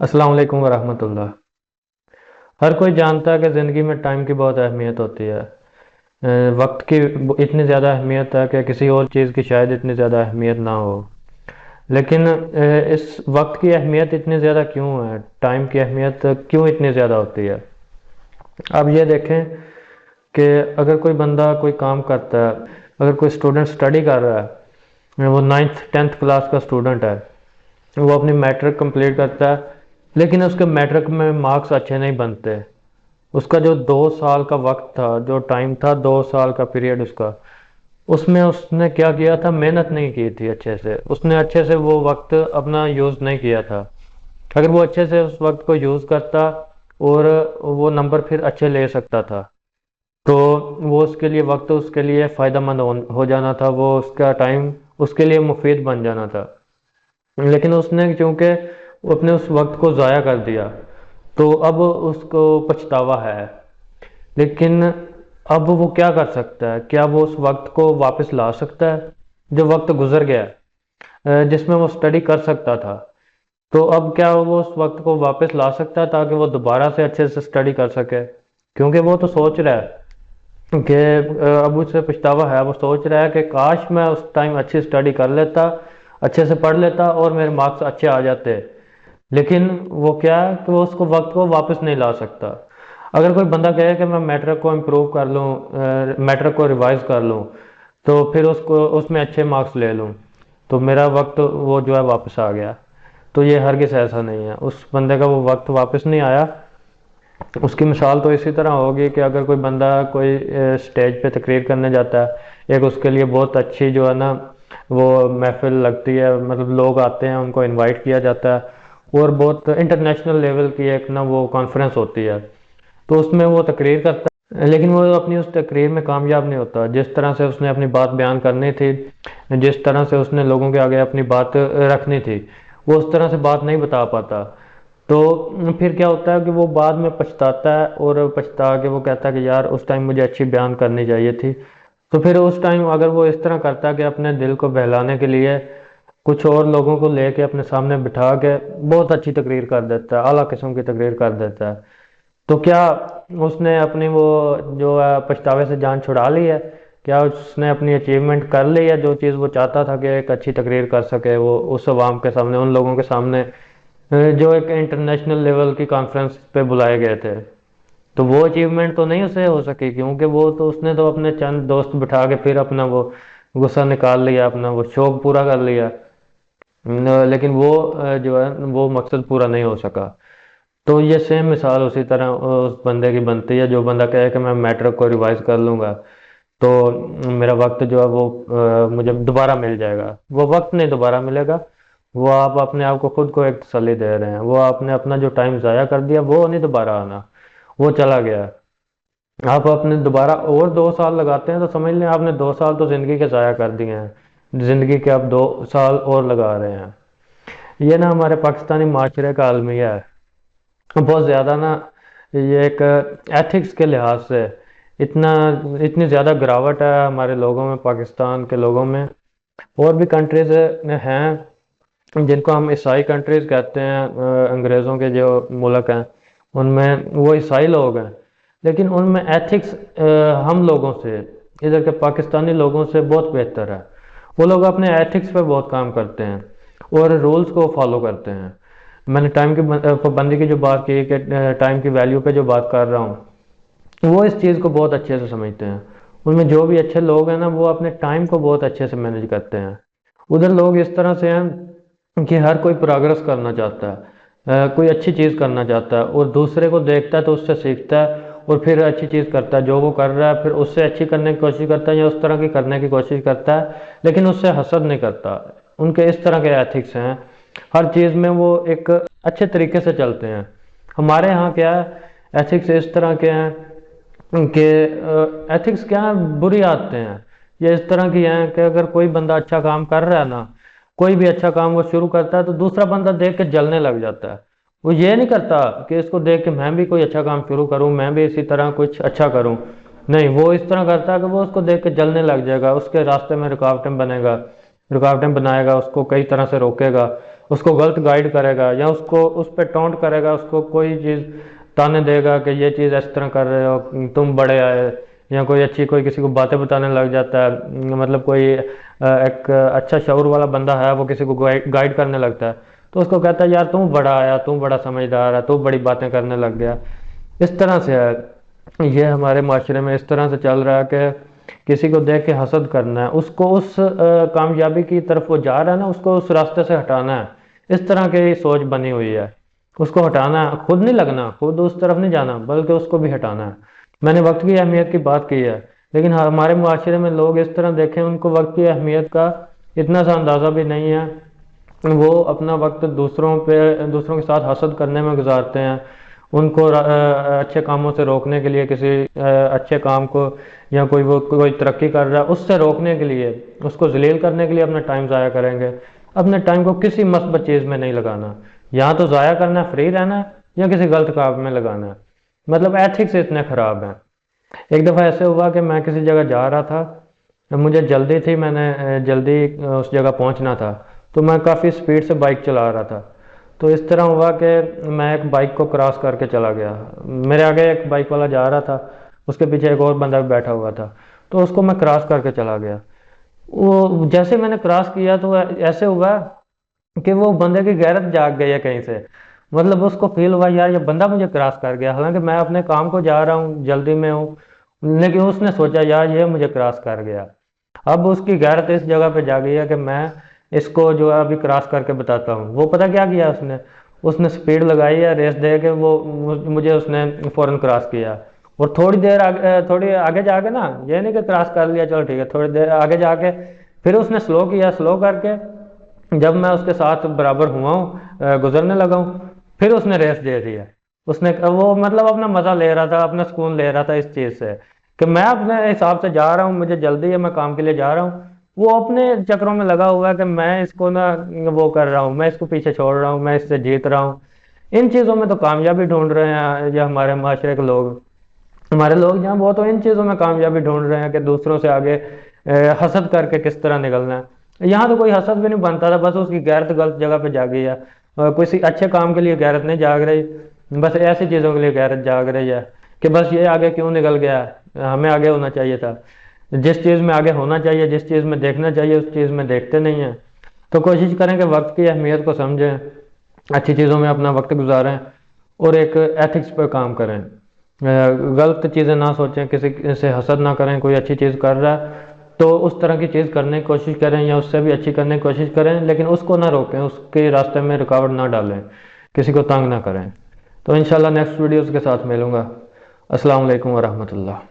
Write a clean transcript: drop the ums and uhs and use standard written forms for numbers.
अस्सलाम वालेकुम वरहमत उल्लाह। हर कोई जानता है कि ज़िंदगी में टाइम की बहुत अहमियत होती है। वक्त की इतनी ज़्यादा अहमियत है कि किसी और चीज़ की शायद इतनी ज़्यादा अहमियत ना हो। लेकिन इस वक्त की अहमियत इतनी ज़्यादा क्यों है? टाइम की अहमियत क्यों इतनी ज़्यादा होती है? अब ये देखें कि अगर कोई बंदा कोई काम करता है, अगर कोई स्टूडेंट स्टडी कर रहा है, वो 9th 10th क्लास का स्टूडेंट है, वो अपनी मैट्रिक कंप्लीट करता है, लेकिन उसके मैट्रिक में मार्क्स अच्छे नहीं बनते। उसका जो 2 साल का वक्त था, जो टाइम था, 2 साल का पीरियड उसका, उसमें उसने क्या किया था? मेहनत नहीं की थी अच्छे से। उसने अच्छे से वो वक्त अपना यूज़ नहीं किया था। अगर वो अच्छे से उस वक्त को यूज़ करता और वो नंबर फिर अच्छे ले सकता था, तो वो उसके लिए वक्त उसके लिए फ़ायदा मंद हो जाना था, वो उसका टाइम उसके लिए मुफीद बन जाना था। लेकिन उसने चूंकि वो अपने उस वक्त को ज़ाया कर दिया, तो अब उसको पछतावा है। लेकिन अब वो क्या कर सकता है? क्या वो उस वक्त को वापस ला सकता है जो वक्त गुजर गया है, जिसमें वो स्टडी कर सकता था? तो अब क्या वो उस वक्त को वापस ला सकता है ताकि वो दोबारा से अच्छे से स्टडी कर सके? क्योंकि वो तो सोच रहा है कि अब उसे पछतावा है, वो सोच रहा है कि काश मैं उस टाइम अच्छी स्टडी कर लेता, अच्छे से पढ़ लेता और मेरे मार्क्स अच्छे आ जाते। लेकिन वो क्या है कि वो उसको वक्त को वापस नहीं ला सकता। अगर कोई बंदा कहे कि मैं मैट्रिक को इम्प्रूव कर लूँ, मैट्रिक को रिवाइज कर लूँ, तो फिर उसको उसमें अच्छे मार्क्स ले लूँ, तो मेरा वक्त वो जो है वापस आ गया। तो ये हरगिज़ ऐसा नहीं है, उस बंदे का वो वक्त वापस नहीं आया। उसकी मिसाल तो इसी तरह होगी कि अगर कोई बंदा कोई स्टेज पे तकरीर करने जाता है, एक उसके लिए बहुत अच्छी जो है ना वो महफिल लगती है, मतलब लोग आते हैं, उनको इनवाइट किया जाता है और बहुत इंटरनेशनल लेवल की एक ना वो कॉन्फ्रेंस होती है, तो उसमें वो तकरीर करता है। लेकिन वो अपनी उस तकरीर में कामयाब नहीं होता। जिस तरह से उसने अपनी बात बयान करनी थी, जिस तरह से उसने लोगों के आगे अपनी बात रखनी थी, वो उस तरह से बात नहीं बता पाता। तो फिर क्या होता है कि वो बाद में पछताता है और पछता के वो कहता है कि यार उस टाइम मुझे अच्छी बयान करनी चाहिए थी। तो फिर उस टाइम अगर वो इस तरह करता है कि अपने दिल को बहलाने के लिए कुछ और लोगों को लेके अपने सामने बिठा के बहुत अच्छी तकरीर कर देता है, आला किस्म की तकरीर कर देता है, तो क्या उसने अपनी वो जो है पछतावे से जान छुड़ा ली है? क्या उसने अपनी अचीवमेंट कर ली है? जो चीज़ वो चाहता था कि एक अच्छी तकरीर कर सके वो उस अवाम के सामने, उन लोगों के सामने जो एक इंटरनेशनल लेवल की कॉन्फ्रेंस पे बुलाए गए थे, तो वो अचीवमेंट तो नहीं उसे हो सकी, क्योंकि वो तो उसने तो अपने चंद दोस्त बिठा के फिर अपना वो गुस्सा निकाल लिया, अपना वो शौक पूरा कर लिया। लेकिन वो जो है वो मकसद पूरा नहीं हो सका। तो ये सेम मिसाल उसी तरह उस बंदे की बनती है जो बंदा कहे कि मैं मैट्रिक को रिवाइज कर लूँगा, तो मेरा वक्त जो है वो मुझे दोबारा मिल जाएगा। वो वक्त नहीं दोबारा मिलेगा। वो आप अपने आप को खुद को एक तसल्ली दे रहे हैं। वो आपने अपना जो टाइम ज़ाया कर दिया वो नहीं दोबारा आना, वो चला गया। आप अपने दोबारा और 2 साल लगाते हैं तो समझ लें आपने 2 साल तो ज़िंदगी के ज़ाया कर दिए हैं। ज़िंदगी के आप 2 साल और लगा रहे हैं। ये ना हमारे पाकिस्तानी माशरे का अलमिया है बहुत ज़्यादा ना। ये एक एथिक्स के लिहाज से इतना इतनी ज़्यादा गिरावट है हमारे लोगों में, पाकिस्तान के लोगों में। और भी कंट्रीज हैं जिनको हम ईसाई कंट्रीज कहते हैं, अंग्रेज़ों के जो मुल्क हैं उनमें वो ईसाई लोग हैं, लेकिन उनमें एथिक्स हम लोगों से, इधर के पाकिस्तानी लोगों से बहुत बेहतर है। वो लोग अपने एथिक्स पे बहुत काम करते हैं और रूल्स को फॉलो करते हैं। मैंने टाइम की पाबंदी की जो बात की कि टाइम की वैल्यू पे जो बात कर रहा हूँ, वो इस चीज़ को बहुत अच्छे से समझते हैं। उनमें जो भी अच्छे लोग हैं ना वो अपने टाइम को बहुत अच्छे से मैनेज करते हैं। उधर लोग इस तरह से हैं कि हर कोई प्रोग्रेस करना चाहता है, कोई अच्छी चीज़ करना चाहता है और दूसरे को देखता है तो उससे सीखता है और फिर अच्छी चीज़ करता है। जो वो कर रहा है फिर उससे अच्छी करने की कोशिश करता है या उस तरह की करने की कोशिश करता है, लेकिन उससे हसद नहीं करता। उनके इस तरह के एथिक्स हैं। हर चीज़ में वो एक अच्छे तरीके से चलते हैं। हमारे यहाँ क्या है, एथिक्स इस तरह के हैं कि एथिक्स क्या है, बुरी आदतें हैं। ये इस तरह की हैं कि अगर कोई बंदा अच्छा काम कर रहा है ना, कोई भी अच्छा काम वो शुरू करता है तो दूसरा बंदा देख के जलने लग जाता है। वो ये नहीं करता कि इसको देख के मैं भी कोई अच्छा काम शुरू करूं, मैं भी इसी तरह कुछ अच्छा करूं। नहीं, वो इस तरह करता है कि वो उसको देख के जलने लग जाएगा, उसके रास्ते में रुकावटें बनाएगा, उसको कई तरह से रोकेगा اس کو غلط گائیڈ کرے گا یا اس پہ ٹونٹ کرے گا، اس کو کوئی چیز تانے دے گا کہ یہ چیز اس طرح کر رہے ہو، تم بڑے آئے، یا کوئی کسی کو باتیں بتانے لگ جاتا ہے، مطلب کوئی ایک اچھا شعور والا بندہ ہے، وہ کسی کو گائیڈ کرنے لگتا ہے تو اس کو کہتا ہے یار تم بڑا آیا، تم بڑا سمجھدار ہے، تو بڑی باتیں کرنے لگ گیا۔ اس طرح سے ہے یہ ہمارے معاشرے میں، اس طرح سے چل رہا ہے کہ کسی کو دیکھ کے حسد کرنا ہے، اس کو اس کامیابی کی طرف وہ جا رہا ہے نا، اس کو اس راستے سے ہٹانا ہے۔ اس طرح کی سوچ بنی ہوئی ہے، اس کو ہٹانا ہے، خود نہیں لگنا، خود اس طرف نہیں جانا، بلکہ اس کو بھی ہٹانا ہے۔ میں نے وقت کی اہمیت کی بات کی ہے، لیکن ہمارے معاشرے میں لوگ اس طرح دیکھیں، ان کو وقت کی اہمیت کا اتنا سا اندازہ بھی نہیں ہے، وہ اپنا وقت دوسروں کے ساتھ حسد کرنے میں گزارتے ہیں، ان کو اچھے کاموں سے روکنے کے لیے، کسی اچھے کام کو یا کوئی ترقی کر رہا ہے اس سے روکنے کے لیے، اس کو ذلیل کرنے کے لیے اپنا ٹائم ضائع کریں گے۔ اپنے ٹائم کو کسی مثبت چیز میں نہیں لگانا، یا تو ضائع کرنا ہے، فری رہنا ہے، یا کسی غلط کام میں لگانا ہے۔ مطلب ایتھکس اتنے خراب ہیں۔ ایک دفعہ ایسے ہوا کہ میں کسی جگہ جا رہا تھا، مجھے جلدی تھی، میں نے جلدی اس جگہ پہنچنا تھا، تو میں کافی سپیڈ سے بائک چلا رہا تھا۔ تو اس طرح ہوا کہ میں ایک بائک کو کراس کر کے چلا گیا، میرے آگے ایک بائک والا جا رہا تھا، اس کے پیچھے ایک اور بندہ بھی بیٹھا ہوا تھا، تو اس کو میں کراس کر کے چلا گیا۔ وہ جیسے میں نے کراس کیا تو ایسے ہوا کہ وہ بندے کی غیرت جاگ گئی ہے کہیں سے، مطلب اس کو فیل ہوا یار یہ بندہ مجھے کراس کر گیا، حالانکہ میں اپنے کام کو جا رہا ہوں، جلدی میں ہوں، لیکن اس نے سوچا یار یہ مجھے کراس کر گیا۔ اب اس کی غیرت اس جگہ پہ جا گئی ہے کہ میں اس کو جو ہے ابھی کراس کر کے بتاتا ہوں۔ وہ پتہ کیا کیا اس نے سپیڈ لگائی ہے، ریس دے کے وہ مجھے اس نے فوراً کراس کیا، اور تھوڑی آگے جا کے نا، یہ نہیں کہ کراس کر لیا چلو ٹھیک ہے، تھوڑی دیر آگے جا کے پھر اس نے سلو کیا، سلو کر کے جب میں اس کے ساتھ برابر ہوا ہوں، گزرنے لگا ہوں، پھر اس نے ریس دے دی ہے۔ وہ مطلب اپنا مزہ لے رہا تھا، اپنا سکون لے رہا تھا اس چیز سے کہ میں اپنے حساب سے جا رہا ہوں، مجھے جلدی ہے، میں کام کے لیے جا رہا ہوں۔ وہ اپنے چکروں میں لگا ہوا ہے کہ میں اس کو نا وہ کر رہا ہوں، میں اس کو پیچھے چھوڑ رہا ہوں، میں اس سے جیت رہا ہوں۔ ان چیزوں میں تو کامیابی ڈھونڈ رہے ہیں یا ہمارے معاشرے کے لوگ، ہمارے لوگ جہاں وہ تو ان چیزوں میں کامیابی ڈھونڈ رہے ہیں کہ دوسروں سے آگے حسد کر کے کس طرح نکلنا ہے۔ یہاں تو کوئی حسد بھی نہیں بنتا تھا، بس اس کی غیرت غلط جگہ پہ جاگی ہے، کسی اچھے کام کے لیے غیرت نہیں جاگ رہی، بس ایسی چیزوں کے لیے غیرت جاگ رہی ہے کہ بس یہ آگے کیوں نکل گیا، ہمیں آگے ہونا چاہیے تھا۔ جس چیز میں آگے ہونا چاہیے، جس چیز میں دیکھنا چاہیے، اس چیز میں دیکھتے نہیں ہیں۔ تو کوشش کریں کہ وقت کی اہمیت کو سمجھیں، اچھی چیزوں میں اپنا وقت گزاریں، اور ایک ایتھکس پہ کام کریں، غلط چیزیں نہ سوچیں، کسی سے حسد نہ کریں۔ کوئی اچھی چیز کر رہا ہے تو اس طرح کی چیز کرنے کی کوشش کریں، یا اس سے بھی اچھی کرنے کی کوشش کریں، لیکن اس کو نہ روکیں، اس کے راستے میں رکاوٹ نہ ڈالیں، کسی کو تنگ نہ کریں۔ تو انشاءاللہ نیکسٹ ویڈیوز کے ساتھ ملوں گا۔ السلام علیکم ورحمۃ اللہ۔